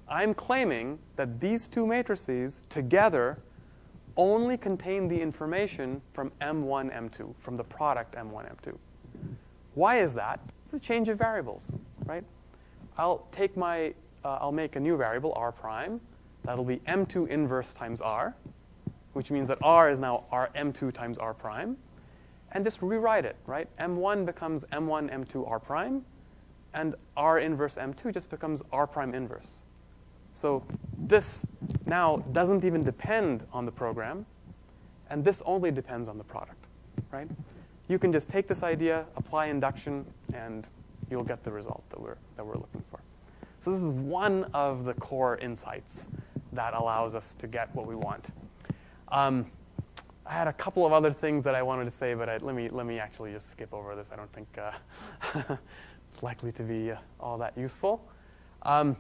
I'm claiming that these two matrices together only contain the information from M1, M2, from the product M1, M2. Why is that? It's a change of variables. Right? I'll make a new variable, R prime. That'll be M2 inverse times R, which means that R is now R M2 times R prime. And just rewrite it, right? M1 becomes M1 M2 R prime, and R inverse M2 just becomes R prime inverse. So this now doesn't even depend on the program, and this only depends on the product, right? You can just take this idea, apply induction, and you'll get the result that we're looking for. So this is one of the core insights that allows us to get what we want. I had a couple of other things that I wanted to say, but let me actually just skip over this. I don't think it's likely to be all that useful. So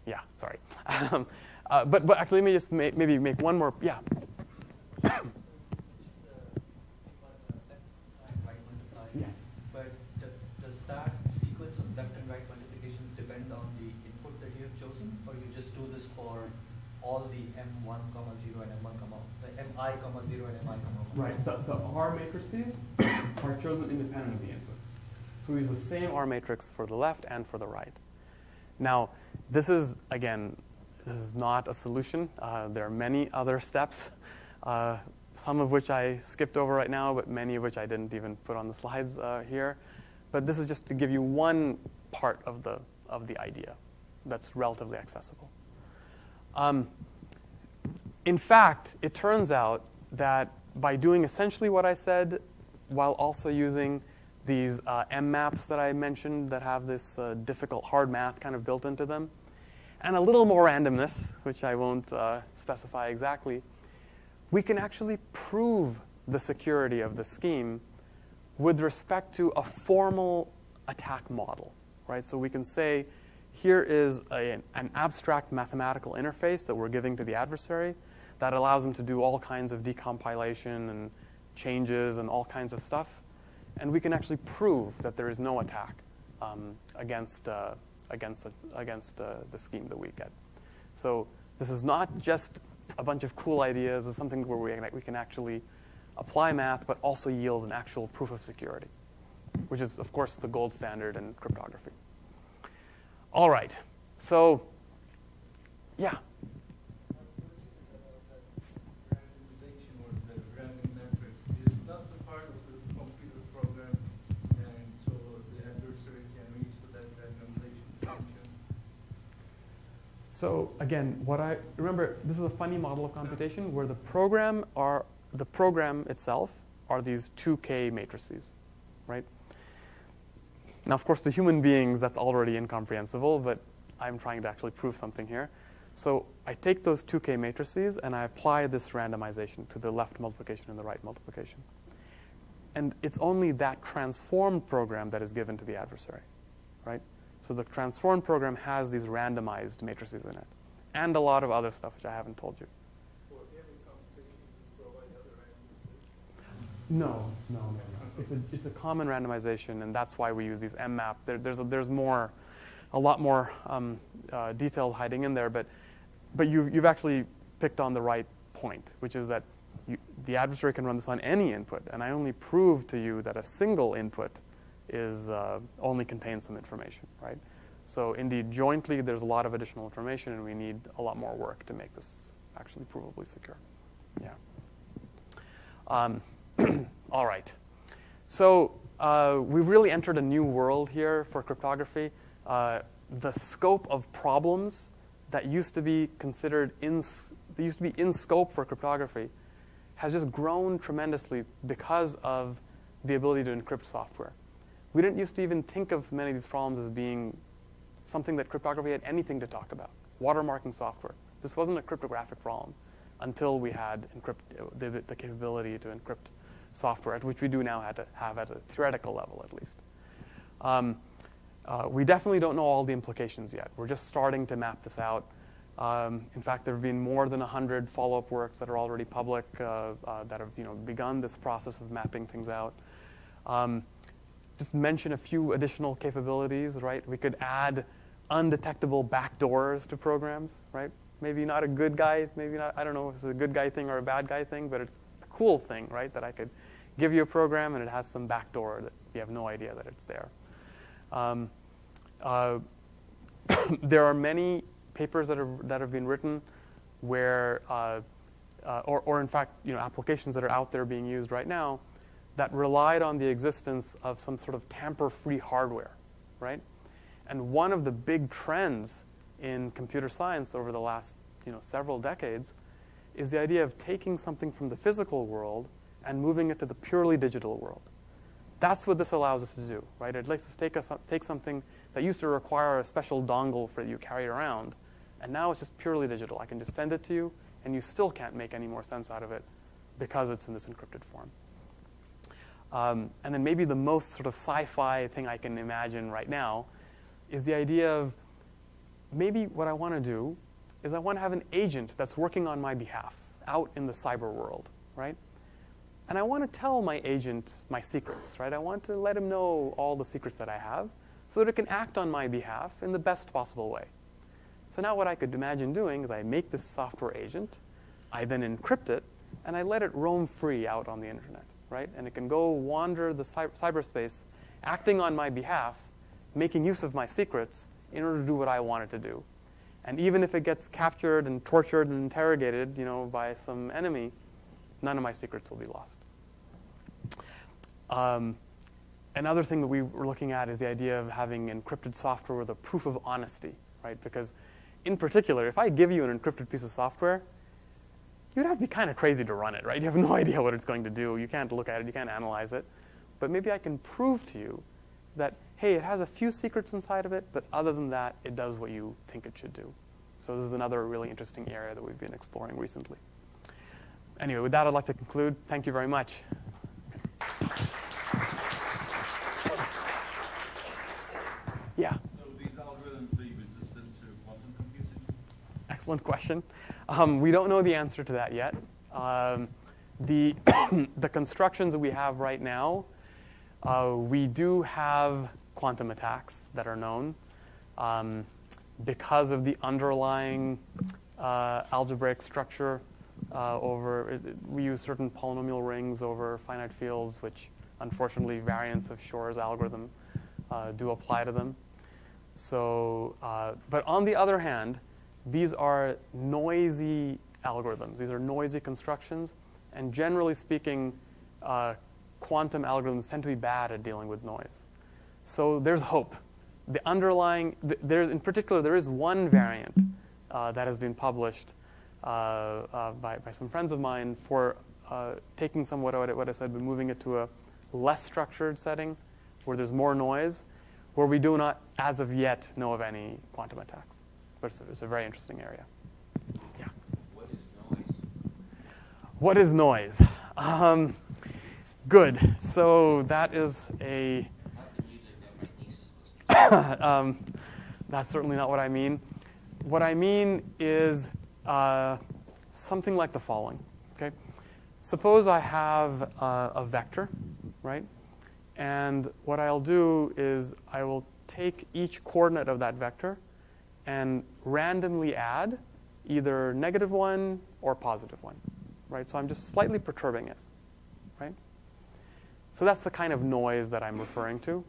yeah, sorry. But actually, let me just maybe make one more. Yeah. Yes. But does that sequence of left and right multiplications depend on the input that you have chosen, or you just do this for all the M1, 0 and M1, the MI, 0 and MI, 1? Right. The R matrices are chosen independent of the inputs. So we use the same R matrix for the left and for the right. Now, this is, again, This is not a solution. There are many other steps, some of which I skipped over right now, but many of which I didn't even put on the slides here. But this is just to give you one part of the idea that's relatively accessible. In fact, it turns out that by doing essentially what I said, while also using these M maps that I mentioned that have this difficult hard math kind of built into them, and a little more randomness, which I won't specify exactly, we can actually prove the security of the scheme with respect to a formal attack model, right? So we can say, here is an abstract mathematical interface that we're giving to the adversary that allows them to do all kinds of decompilation and changes and all kinds of stuff. And we can actually prove that there is no attack against the scheme that we get. So this is not just a bunch of cool ideas. It's something where we can actually apply math, but also yield an actual proof of security, which is, of course, the gold standard in cryptography. All right. So, yeah. Randomization or the random matrix is not the part of the computer program, and so the adversary can reach to that randomization function. So again, remember, this is a funny model of computation where the program itself are these 2K matrices, right? Now, of course, to human beings, that's already incomprehensible, but I'm trying to actually prove something here. So I take those 2K matrices, and I apply this randomization to the left multiplication and the right multiplication. And it's only that transformed program that is given to the adversary, right? So the transformed program has these randomized matrices in it, and a lot of other stuff which I haven't told you. For every computation, you provide other randomization? No. It's a common randomization, and that's why we use these M-map. There's a lot more detail hiding in there, but you've actually picked on the right point, which is that the adversary can run this on any input, and I only proved to you that a single input is only contains some information, right? So indeed, jointly, there's a lot of additional information, and we need a lot more work to make this actually provably secure. Yeah. All right. So we've really entered a new world here for cryptography. The scope of problems that used to be considered in scope for cryptography has just grown tremendously because of the ability to encrypt software. We didn't used to even think of many of these problems as being something that cryptography had anything to talk about. Watermarking software. This wasn't a cryptographic problem until we had the capability to encrypt software, which we do now have at a theoretical level, at least. We definitely don't know all the implications yet. We're just starting to map this out. In fact, there have been more than 100 follow-up works that are already public that have begun this process of mapping things out. Just mention a few additional capabilities, right? We could add undetectable backdoors to programs, right? Maybe not a good guy, maybe not, I don't know if it's a good guy thing or a bad guy thing, but it's a cool thing, right? That I could give you a program and it has some backdoor that you have no idea that it's there. There are many papers that have been written where, or in fact, applications that are out there being used right now that relied on the existence of some sort of tamper-free hardware, right? And one of the big trends in computer science over the last several decades is the idea of taking something from the physical world and moving it to the purely digital world. That's what this allows us to do, right? It lets us take something that used to require a special dongle for you carry around, and now it's just purely digital. I can just send it to you, and you still can't make any more sense out of it because it's in this encrypted form. And then maybe the most sort of sci-fi thing I can imagine right now is the idea of maybe what I want to do is I want to have an agent that's working on my behalf out in the cyber world, right? And I want to tell my agent my secrets, right? I want to let him know all the secrets that I have so that it can act on my behalf in the best possible way. So now what I could imagine doing is I make this software agent, I then encrypt it, and I let it roam free out on the internet, right? And it can go wander the cyberspace, acting on my behalf, making use of my secrets in order to do what I want it to do. And even if it gets captured and tortured and interrogated, by some enemy, none of my secrets will be lost. Another thing that we were looking at is the idea of having encrypted software with a proof of honesty, right? Because in particular, if I give you an encrypted piece of software, you'd have to be kind of crazy to run it, right? You have no idea what it's going to do. You can't look at it. You can't analyze it. But maybe I can prove to you that, hey, it has a few secrets inside of it, but other than that, it does what you think it should do. So this is another really interesting area that we've been exploring recently. Anyway, with that, I'd like to conclude. Thank you very much. Yeah? So these algorithms be resistant to quantum computing? Excellent question. We don't know the answer to that yet. The constructions that we have right now, we do have quantum attacks that are known because of the underlying algebraic structure we use certain polynomial rings over finite fields, which unfortunately variants of Shor's algorithm do apply to them. So, but on the other hand, these are noisy algorithms. These are noisy constructions. And generally speaking, quantum algorithms tend to be bad at dealing with noise. So there's hope. The underlying, in particular, there is one variant that has been published by some friends of mine for taking some what I said, but moving it to a less structured setting where there's more noise, where we do not, as of yet, know of any quantum attacks. But it's a very interesting area. Yeah. What is noise? What is noise? Good. So that is a... Not the music that my niece is listening to. That's certainly not what I mean. What I mean is something like the following. Okay. Suppose I have a vector, right? And what I'll do is I will take each coordinate of that vector and randomly add either -1 or +1, right? So I'm just slightly perturbing it, right? So that's the kind of noise that I'm referring to.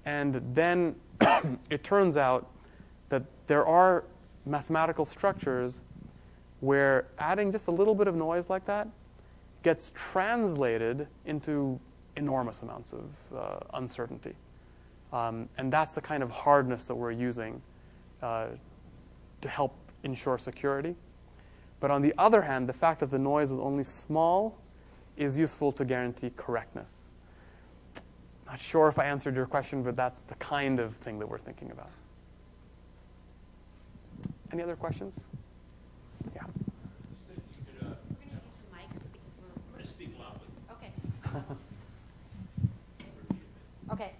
And then it turns out that there are mathematical structures where adding just a little bit of noise like that gets translated into enormous amounts of uncertainty. And that's the kind of hardness that we're using to help ensure security. But on the other hand, the fact that the noise is only small is useful to guarantee correctness. Not sure if I answered your question, but that's the kind of thing that we're thinking about. Any other questions? Yeah. You said you could, We're going to use some mics because I'm going to speak loudly. Okay. Okay. Okay.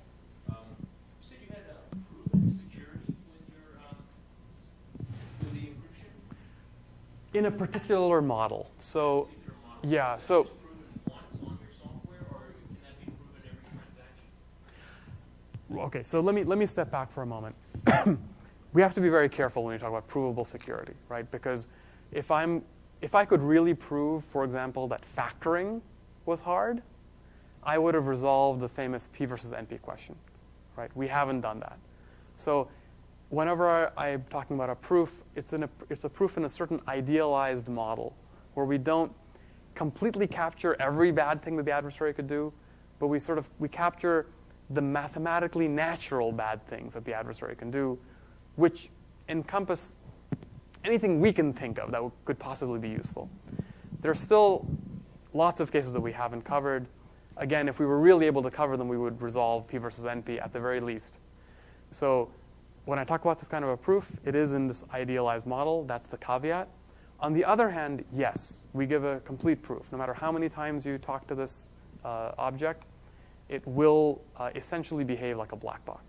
You said you had proven security with your with the encryption. In a particular model. So, Particular model. yeah. Is that So. just proven once on your software, or can that be proven every transaction? Okay. So let me step back for a moment. We have to be very careful when we talk about provable security, right? Because if I could really prove, for example, that factoring was hard, I would have resolved the famous P versus NP question, right? We haven't done that. So whenever I'm talking about a proof, it's a proof in a certain idealized model where we don't completely capture every bad thing that the adversary could do, but we capture the mathematically natural bad things that the adversary can do, which encompass anything we can think of that could possibly be useful. There are still lots of cases that we haven't covered. Again, if we were really able to cover them, we would resolve P versus NP at the very least. So when I talk about this kind of a proof, it is in this idealized model. That's the caveat. On the other hand, yes, we give a complete proof. No matter how many times you talk to this object, it will essentially behave like a black box.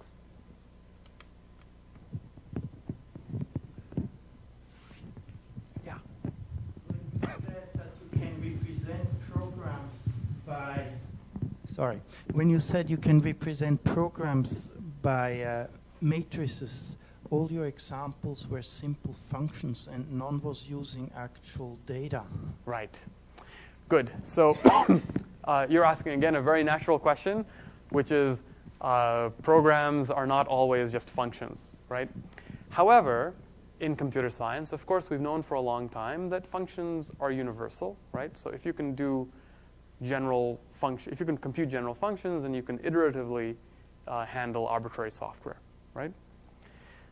When you said you can represent programs by matrices, all your examples were simple functions and none was using actual data. Right. Good. So you're asking, again, a very natural question, which is programs are not always just functions, right? However, in computer science, of course, we've known for a long time that functions are universal, right? So if you can do if you can compute general functions, then you can iteratively handle arbitrary software, right?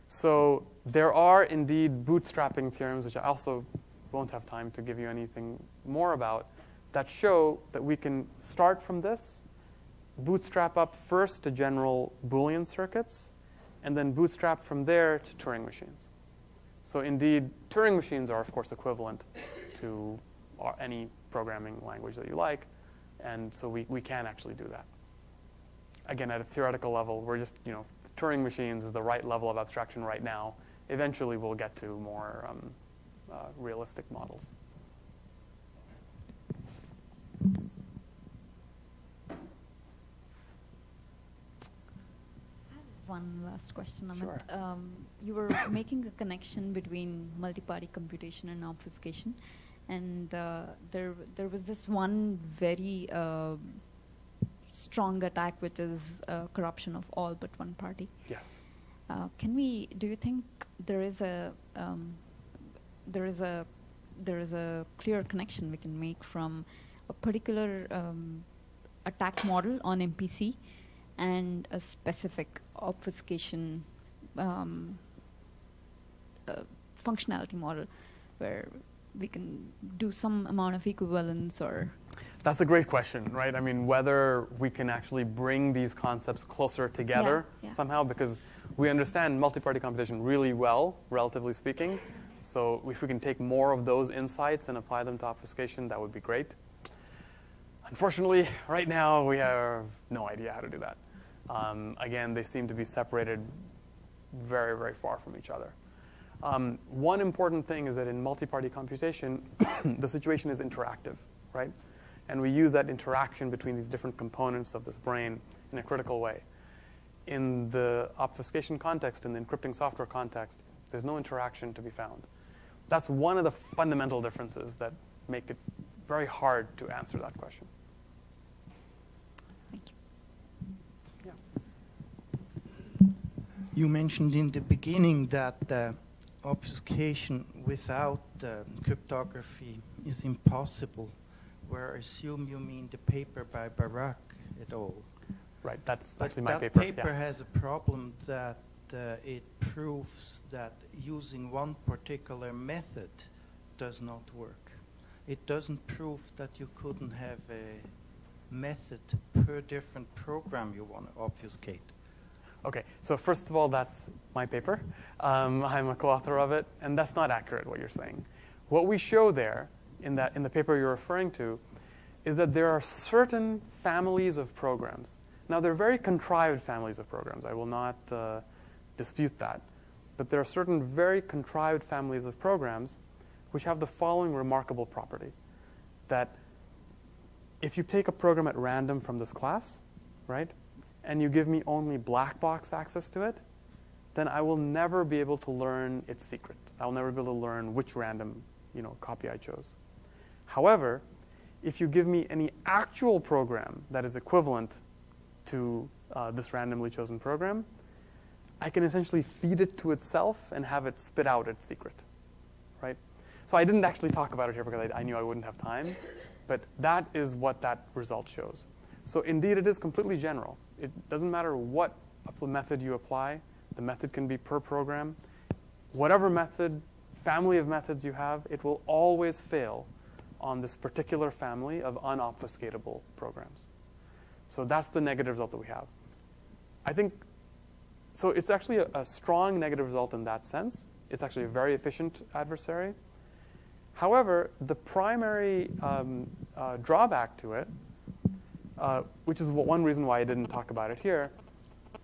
So there are indeed bootstrapping theorems, which I also won't have time to give you anything more about, that show that we can start from this, bootstrap up first to general Boolean circuits, and then bootstrap from there to Turing machines. So indeed, Turing machines are, of course, equivalent to any programming language that you like, and so we can actually do that. Again, at a theoretical level, we're just, Turing machines is the right level of abstraction right now. Eventually, we'll get to more realistic models. One last question, Amit. Sure. You were making a connection between multi-party computation and obfuscation, and there was this one very strong attack, which is corruption of all but one party. Yes. Do you think there is a clear connection we can make from a particular attack model on MPC and a specific obfuscation functionality model where we can do some amount of equivalence? Or That's a great question, right? I mean, whether we can actually bring these concepts closer together somehow, because we understand multi-party computation really well, relatively speaking. So if we can take more of those insights and apply them to obfuscation, that would be great. Unfortunately, right now, we have no idea how to do that. Again, they seem to be separated very, very far from each other. One important thing is that in multi-party computation, the situation is interactive, right? And we use that interaction between these different components of this brain in a critical way. In the obfuscation context, in the encrypting software context, there's no interaction to be found. That's one of the fundamental differences that make it very hard to answer that question. thank you. Yeah. You mentioned in the beginning that obfuscation without cryptography is impossible, where I assume you mean the paper by Barak et al. Right, that's But actually my that paper. paper has a problem that it proves that using one particular method does not work. It doesn't prove that you couldn't have a method per different program you want to obfuscate. Okay, so first of all, that's my paper. I'm a co-author of it, and that's not accurate, what you're saying. What we show there, in the paper you're referring to, is that there are certain families of programs. Now, they're very contrived families of programs. I will not dispute that. But there are certain very contrived families of programs which have the following remarkable property, that if you take a program at random from this class, right, and you give me only black box access to it, then I will never be able to learn its secret. I'll never be able to learn which random copy I chose. However, if you give me any actual program that is equivalent to this randomly chosen program, I can essentially feed it to itself and have it spit out its secret, right? So I didn't actually talk about it here because I knew I wouldn't have time, but that is what that result shows. So indeed, it is completely general. It doesn't matter what method you apply. The method can be per program. Whatever method, family of methods you have, it will always fail on this particular family of unobfuscatable programs. So that's the negative result that we have. I think, so it's actually a strong negative result in that sense. It's actually a very efficient adversary. However, the primary drawback to it, which is one reason why I didn't talk about it here,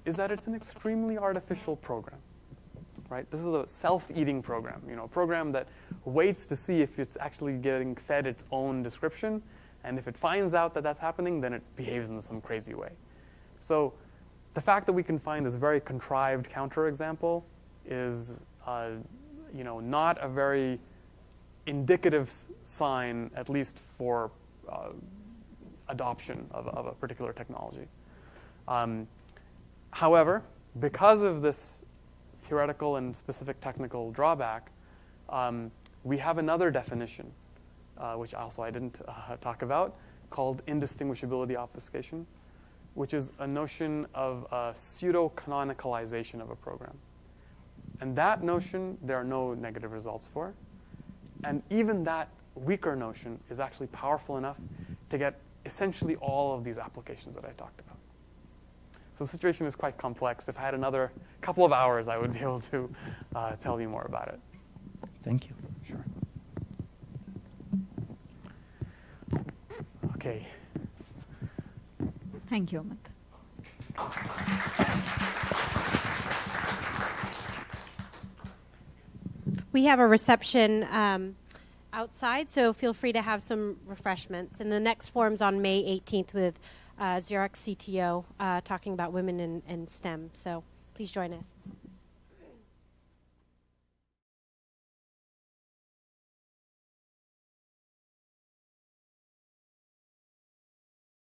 is that it's an extremely artificial program, right? This is a self-eating program, a program that waits to see if it's actually getting fed its own description, and if it finds out that that's happening, then it behaves in some crazy way. So the fact that we can find this very contrived counterexample is, not a very indicative sign, at least for adoption of a particular technology. However, because of this theoretical and specific technical drawback, we have another definition, which also I didn't talk about, called indistinguishability obfuscation, which is a notion of a pseudo-canonicalization of a program. And that notion, there are no negative results for. And even that weaker notion is actually powerful enough to get essentially all of these applications that I talked about. So the situation is quite complex. If I had another couple of hours, I would be able to tell you more about it. Thank you. Sure. Okay. Thank you, Amit. We have a reception outside, so feel free to have some refreshments. And the next forum's on May 18th with Xerox CTO talking about women in STEM. So please join us.